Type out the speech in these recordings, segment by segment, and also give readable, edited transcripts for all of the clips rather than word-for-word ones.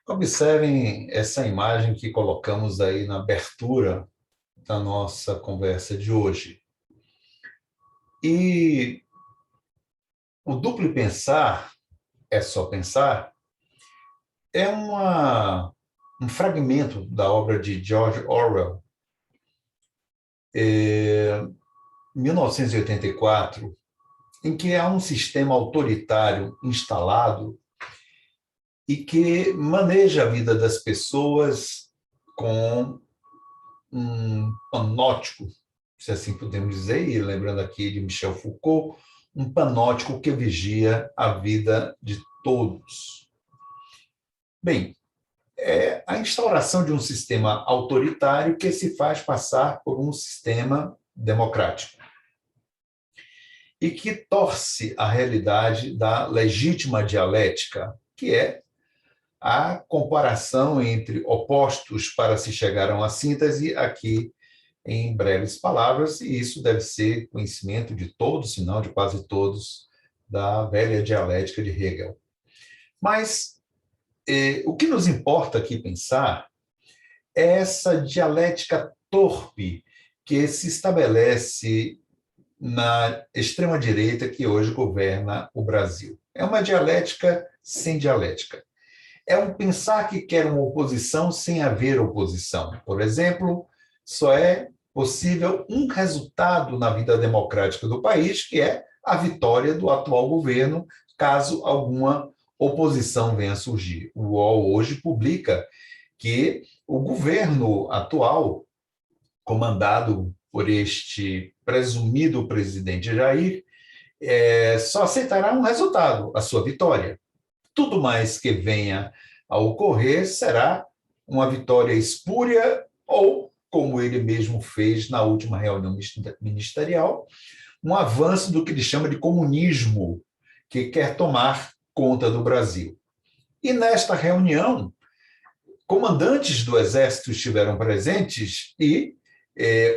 Observem essa imagem que colocamos aí na abertura da nossa conversa de hoje. E o duplo pensar, é só pensar, é um fragmento da obra de George Orwell, 1984, em que há um sistema autoritário instalado e que maneja a vida das pessoas com um panóptico, se assim podemos dizer, e lembrando aqui de Michel Foucault, um panóptico que vigia a vida de todos. Bem, é a instauração de um sistema autoritário que se faz passar por um sistema democrático e que torce a realidade da legítima dialética, que é a comparação entre opostos para se chegar a uma síntese, aqui em breves palavras, e isso deve ser conhecimento de todos, se não de quase todos, da velha dialética de Hegel. Mas o que nos importa aqui pensar é essa dialética torpe que se estabelece na extrema-direita que hoje governa o Brasil. É uma dialética sem dialética. É um pensar que quer uma oposição sem haver oposição. Por exemplo, só é possível um resultado na vida democrática do país, que é a vitória do atual governo, caso alguma oposição venha a surgir. O UOL hoje publica que o governo atual, comandado por este presumido presidente Jair, só aceitará um resultado, a sua vitória. Tudo mais que venha a ocorrer será uma vitória espúria ou, como ele mesmo fez na última reunião ministerial, um avanço do que ele chama de comunismo, que quer tomar conta do Brasil. E nesta reunião, comandantes do Exército estiveram presentes e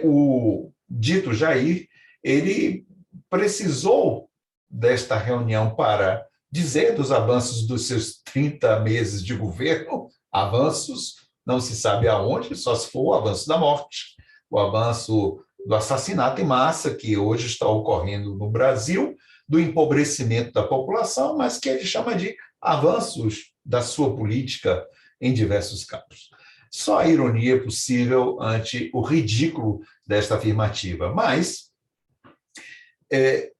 o dito Jair, ele precisou desta reunião para dizer dos avanços dos seus 30 meses de governo, avanços, não se sabe aonde, só se for o avanço da morte, o avanço do assassinato em massa que hoje está ocorrendo no Brasil, do empobrecimento da população, mas que ele chama de avanços da sua política em diversos campos. Só a ironia é possível ante o ridículo desta afirmativa, mas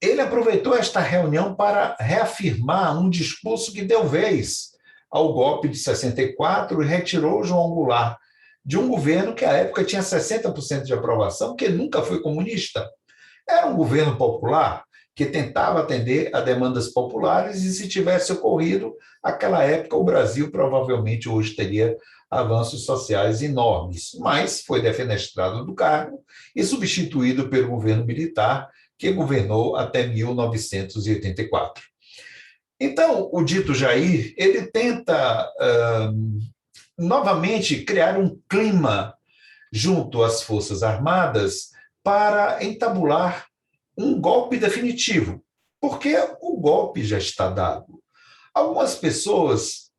ele aproveitou esta reunião para reafirmar um discurso que deu vez ao golpe de 64 e retirou João Goulart de um governo que, à época, tinha 60% de aprovação, que nunca foi comunista. Era um governo popular que tentava atender a demandas populares e, se tivesse ocorrido, naquela época, o Brasil provavelmente hoje teria avanços sociais enormes, mas foi defenestrado do cargo e substituído pelo governo militar, que governou até 1984. Então, o dito Jair, ele tenta novamente criar um clima junto às Forças Armadas para entabular um golpe definitivo, porque o golpe já está dado. Algumas pessoas,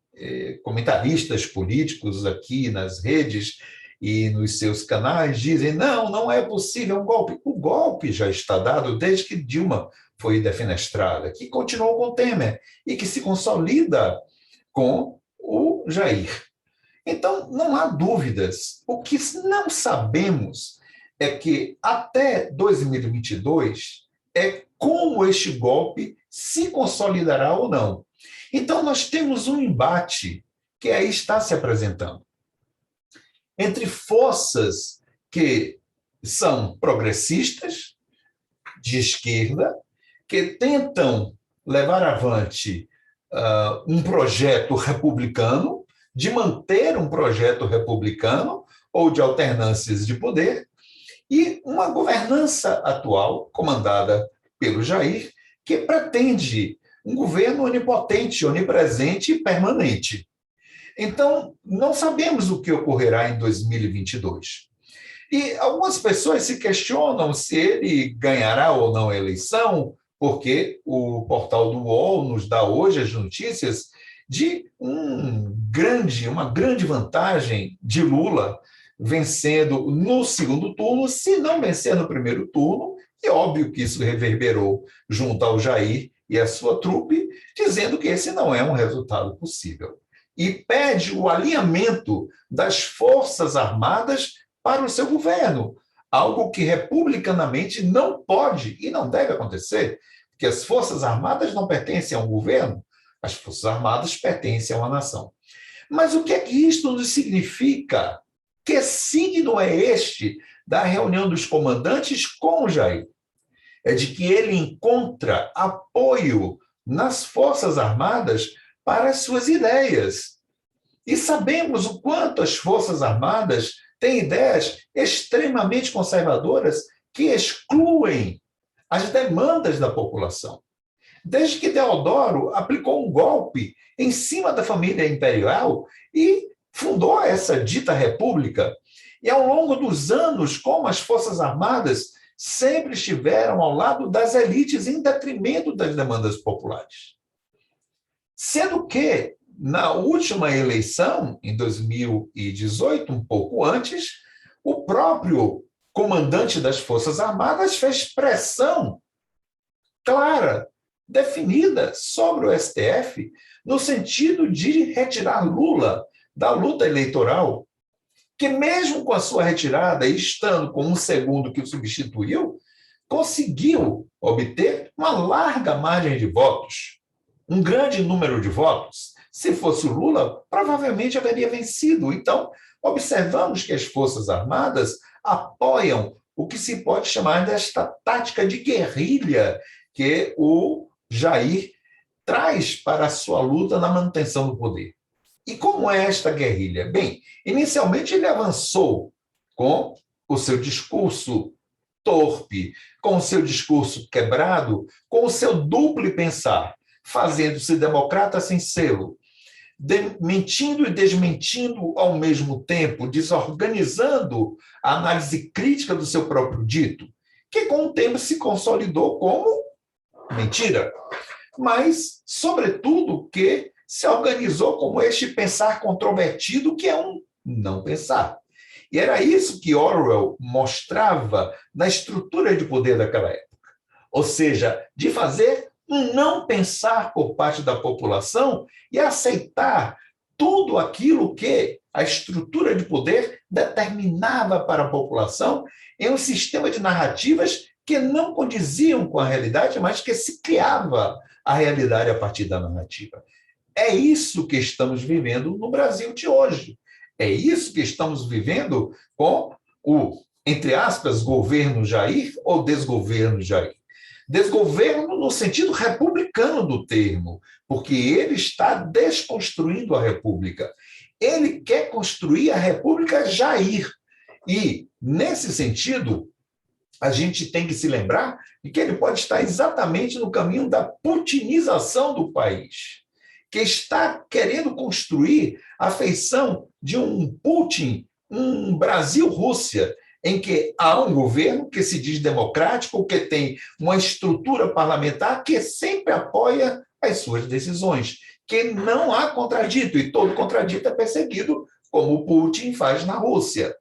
comentaristas políticos aqui nas redes e nos seus canais, dizem: não, não é possível um golpe. O golpe já está dado desde que Dilma foi defenestrada, que continuou com Temer e que se consolida com o Jair. Então, não há dúvidas. O que não sabemos é que até 2022 é como este golpe se consolidará ou não. Então, nós temos um embate que aí está se apresentando entre forças que são progressistas, de esquerda, que tentam levar avante um projeto republicano, de manter um projeto republicano ou de alternâncias de poder, e uma governança atual, comandada pelo Jair, que pretende um governo onipotente, onipresente e permanente. Então, não sabemos o que ocorrerá em 2022. E algumas pessoas se questionam se ele ganhará ou não a eleição, porque o portal do UOL nos dá hoje as notícias de uma grande vantagem de Lula vencendo no segundo turno, se não vencer no primeiro turno, e óbvio que isso reverberou junto ao Jair e a sua trupe, dizendo que esse não é um resultado possível. E pede o alinhamento das Forças Armadas para o seu governo, algo que republicanamente não pode e não deve acontecer, porque as Forças Armadas não pertencem a um governo, as Forças Armadas pertencem a uma nação. Mas o que é que isto nos significa? Que signo é este da reunião dos comandantes com o Jair? É de que ele encontra apoio nas Forças Armadas para as suas ideias. E sabemos o quanto as Forças Armadas têm ideias extremamente conservadoras que excluem as demandas da população. Desde que Deodoro aplicou um golpe em cima da família imperial e fundou essa dita república. E ao longo dos anos, como as Forças Armadas sempre estiveram ao lado das elites em detrimento das demandas populares. Sendo que, na última eleição, em 2018, um pouco antes, o próprio comandante das Forças Armadas fez pressão clara, definida sobre o STF, no sentido de retirar Lula da luta eleitoral, que mesmo com a sua retirada e estando com um segundo que o substituiu, conseguiu obter uma larga margem de votos, um grande número de votos. Se fosse o Lula, provavelmente haveria vencido. Então, observamos que as Forças Armadas apoiam o que se pode chamar desta tática de guerrilha que o Jair traz para a sua luta na manutenção do poder. E como é esta guerrilha? Bem, inicialmente ele avançou com o seu discurso torpe, com o seu discurso quebrado, com o seu duplo pensar, fazendo-se democrata sem sê-lo, mentindo e desmentindo ao mesmo tempo, desorganizando a análise crítica do seu próprio dito, que com o tempo se consolidou como mentira, mas, sobretudo, que se organizou como este pensar controvertido, que é um não pensar. E era isso que Orwell mostrava na estrutura de poder daquela época. Ou seja, de fazer um não pensar por parte da população e aceitar tudo aquilo que a estrutura de poder determinava para a população em um sistema de narrativas que não condiziam com a realidade, mas que se criava a realidade a partir da narrativa. É isso que estamos vivendo no Brasil de hoje. É isso que estamos vivendo com o, entre aspas, governo Jair ou desgoverno Jair. Desgoverno no sentido republicano do termo, porque ele está desconstruindo a República. Ele quer construir a República Jair. E, nesse sentido, a gente tem que se lembrar de que ele pode estar exatamente no caminho da putinização do país, que está querendo construir a feição de um Putin, um Brasil-Rússia, em que há um governo que se diz democrático, que tem uma estrutura parlamentar que sempre apoia as suas decisões, que não há contradito, e todo contradito é perseguido, como o Putin faz na Rússia.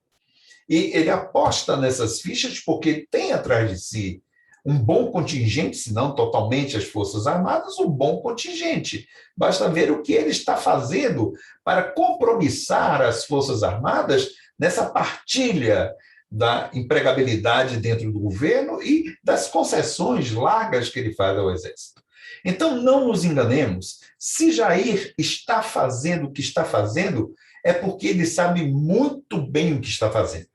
E ele aposta nessas fichas porque tem atrás de si um bom contingente, se não totalmente as Forças Armadas, um bom contingente. Basta ver o que ele está fazendo para compromissar as Forças Armadas nessa partilha da empregabilidade dentro do governo e das concessões largas que ele faz ao Exército. Então, não nos enganemos, se Jair está fazendo o que está fazendo, é porque ele sabe muito bem o que está fazendo.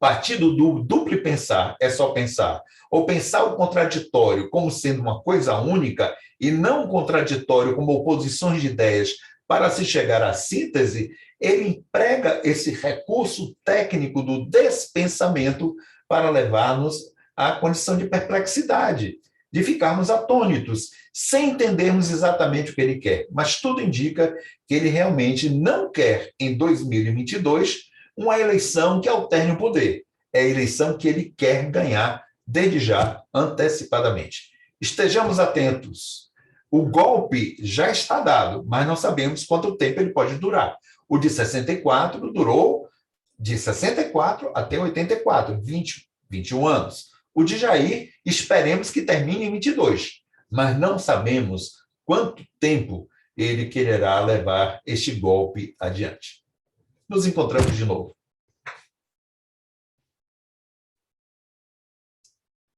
Partido do duplo pensar é só pensar, ou pensar o contraditório como sendo uma coisa única e não o contraditório como oposições de ideias para se chegar à síntese, ele emprega esse recurso técnico do despensamento para levar-nos à condição de perplexidade, de ficarmos atônitos, sem entendermos exatamente o que ele quer. Mas tudo indica que ele realmente não quer, em 2022, uma eleição que alterne o poder. É a eleição que ele quer ganhar desde já, antecipadamente. Estejamos atentos O golpe já está dado, mas não sabemos quanto tempo ele pode durar. O de 64 durou de 64 até 84, 21 anos. O de Jair, esperemos que termine em 22, mas não sabemos quanto tempo ele quererá levar este golpe adiante. Nos encontramos de novo.